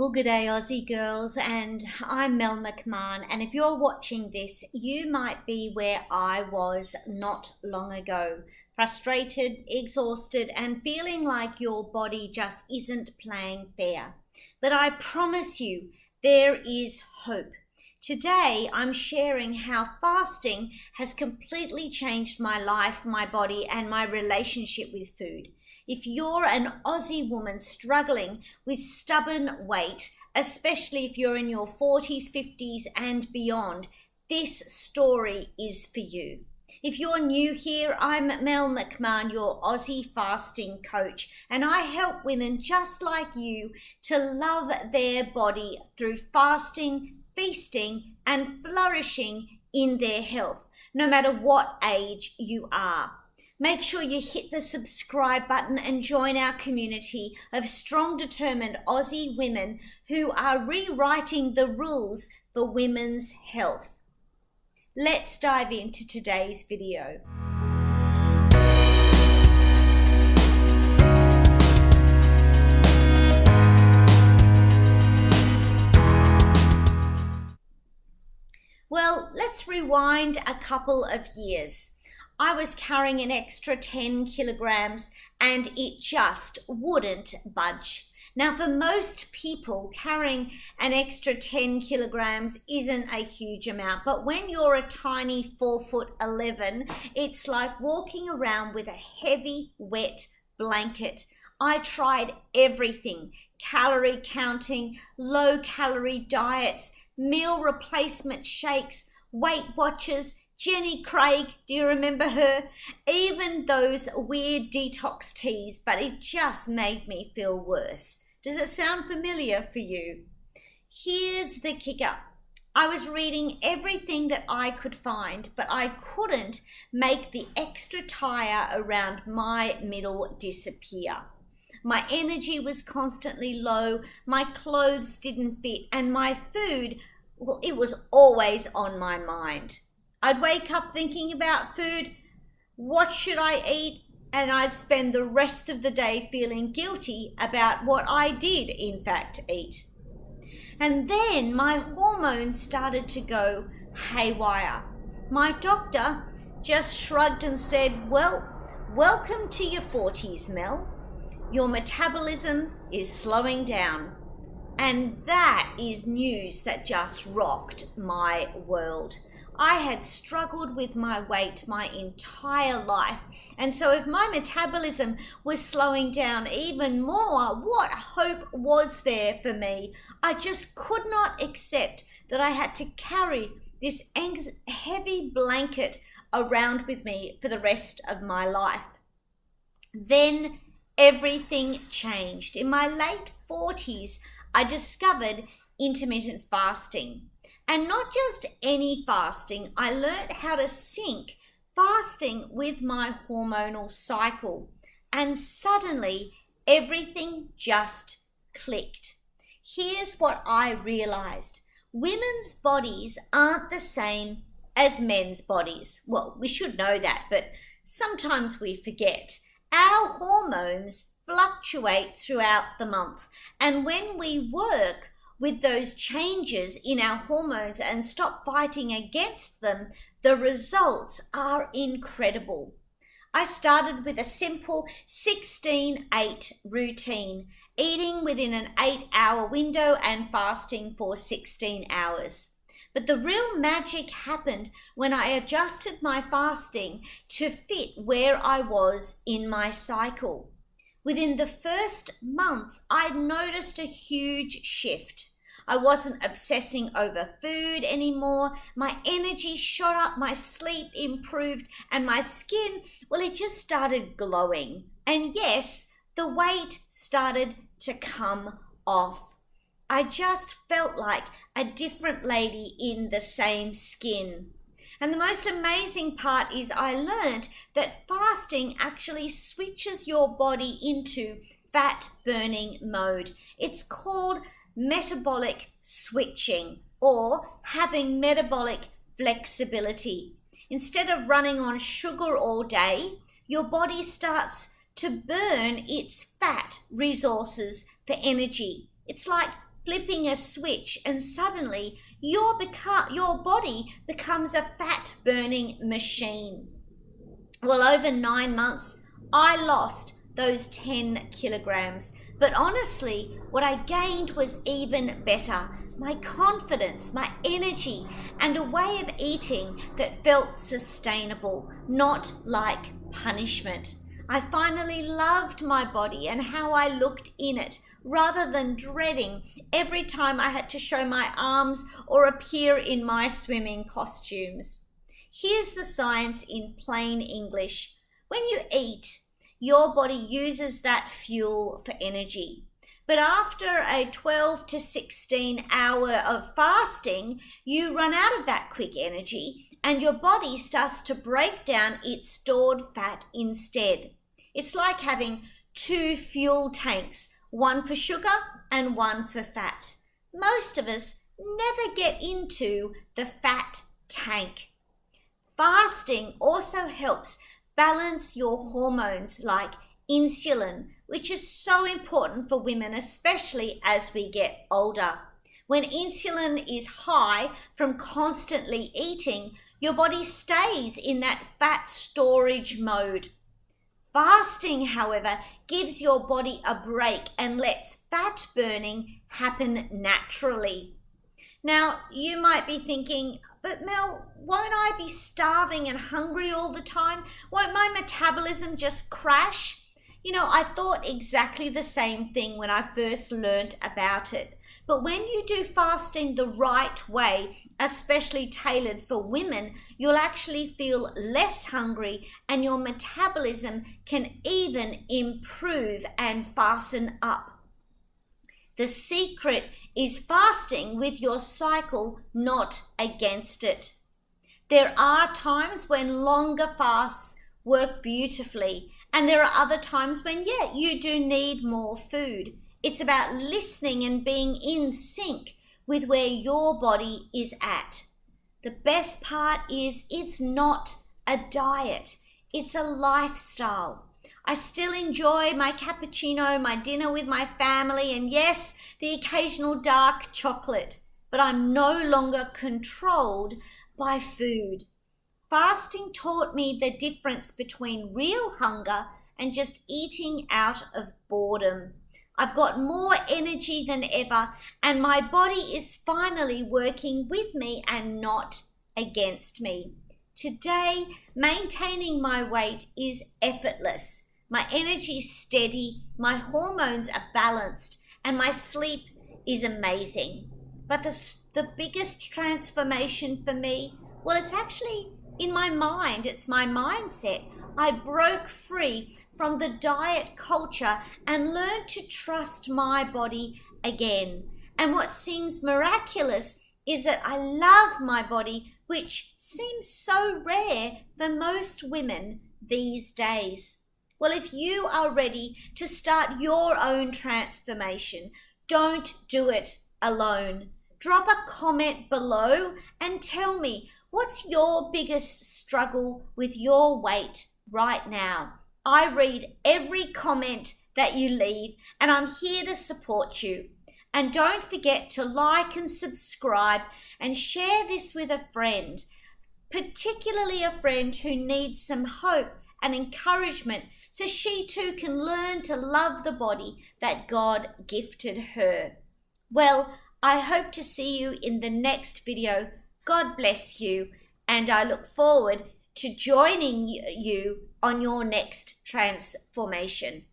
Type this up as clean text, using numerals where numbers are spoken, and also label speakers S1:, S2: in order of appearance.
S1: Well, good day, Aussie girls, and I'm Mel McMahon. And if you're watching this, you might be where I was not long ago. Frustrated, exhausted, and feeling like your body just isn't playing fair. But I promise you, there is hope. Today, I'm sharing how fasting has completely changed my life, my body, and my relationship with food. If you're an Aussie woman struggling with stubborn weight, especially if you're in your 40s, 50s, and beyond, this story is for you. If you're new here, I'm Mel McMahon, your Aussie fasting coach, and I help women just like you to love their body through fasting, feasting, and flourishing in their health, no matter what age you are. Make sure you hit the subscribe button and join our community of strong, determined Aussie women who are rewriting the rules for women's health. Let's dive into today's video. Well, let's rewind a couple of years. I was carrying an extra 10 kilograms and it just wouldn't budge. Now, for most people, carrying an extra 10 kilograms isn't a huge amount, but when you're a tiny 4'11", it's like walking around with a heavy, wet blanket. I tried everything: calorie counting, low-calorie diets, meal replacement shakes, Weight Watchers, Jenny Craig, do you remember her? Even those weird detox teas, but it just made me feel worse. Does it sound familiar for you? Here's the kicker. I was reading everything that I could find, but I couldn't make the extra tire around my middle disappear. My energy was constantly low, my clothes didn't fit, and my food, well, it was always on my mind. I'd wake up thinking about food, what should I eat? And I'd spend the rest of the day feeling guilty about what I did in fact eat. And then my hormones started to go haywire. My doctor just shrugged and said, well, welcome to your 40s, Mel. Your metabolism is slowing down. And that is news that just rocked my world. I had struggled with my weight my entire life, and so if my metabolism was slowing down even more, what hope was there for me? I just could not accept that I had to carry this heavy blanket around with me for the rest of my life. Then everything changed. In my late 40s, I discovered intermittent fasting. And not just any fasting, I learned how to sync fasting with my hormonal cycle. And suddenly, everything just clicked. Here's what I realized. Women's bodies aren't the same as men's bodies. Well, we should know that, but sometimes we forget. Our hormones fluctuate throughout the month. And when we work with those changes in our hormones and stop fighting against them, the results are incredible. I started with a simple 16-8 routine, eating within an 8-hour window and fasting for 16 hours. But the real magic happened when I adjusted my fasting to fit where I was in my cycle. Within the first month, I noticed a huge shift. I wasn't obsessing over food anymore. My energy shot up, my sleep improved, and my skin, well, it just started glowing. And yes, the weight started to come off. I just felt like a different lady in the same skin. And the most amazing part is I learned that fasting actually switches your body into fat burning mode. It's called metabolic switching, or having metabolic flexibility. Instead of running on sugar all day, your body starts to burn its fat resources for energy. It's like flipping a switch, and suddenly your body becomes a fat-burning machine. Well, over 9 months, I lost those 10 kilograms. But honestly, what I gained was even better. My confidence, my energy, and a way of eating that felt sustainable, not like punishment. I finally loved my body and how I looked in it, rather than dreading every time I had to show my arms or appear in my swimming costumes. Here's the science in plain English. When you eat, your body uses that fuel for energy. But after a 12 to 16 hour of fasting, you run out of that quick energy and your body starts to break down its stored fat instead. It's like having 2 fuel tanks, one for sugar and one for fat. Most of us never get into the fat tank. Fasting also helps balance your hormones like insulin, which is so important for women, especially as we get older. When insulin is high from constantly eating, your body stays in that fat storage mode. Fasting, however, gives your body a break and lets fat burning happen naturally. Now, you might be thinking, but Mel, won't I be starving and hungry all the time? Won't my metabolism just crash? You know, I thought exactly the same thing when I first learned about it. But when you do fasting the right way, especially tailored for women, you'll actually feel less hungry and your metabolism can even improve and fasten up. The secret is fasting with your cycle, not against it. There are times when longer fasts work beautifully, and there are other times when, you do need more food. It's about listening and being in sync with where your body is at. The best part is it's not a diet, it's a lifestyle. I still enjoy my cappuccino, my dinner with my family, and yes, the occasional dark chocolate, but I'm no longer controlled by food. Fasting taught me the difference between real hunger and just eating out of boredom. I've got more energy than ever, and my body is finally working with me and not against me. Today, maintaining my weight is effortless. My energy is steady, my hormones are balanced, and my sleep is amazing. But the biggest transformation for me, well, it's actually in my mind. It's my mindset. I broke free from the diet culture and learned to trust my body again. And what seems miraculous is that I love my body, which seems so rare for most women these days. Well, if you are ready to start your own transformation, don't do it alone. Drop a comment below and tell me, what's your biggest struggle with your weight right now? I read every comment that you leave and I'm here to support you. And don't forget to like and subscribe and share this with a friend, particularly a friend who needs some hope and encouragement so she too can learn to love the body that God gifted her. Well, I hope to see you in the next video. God bless you, and I look forward to joining you on your next transformation.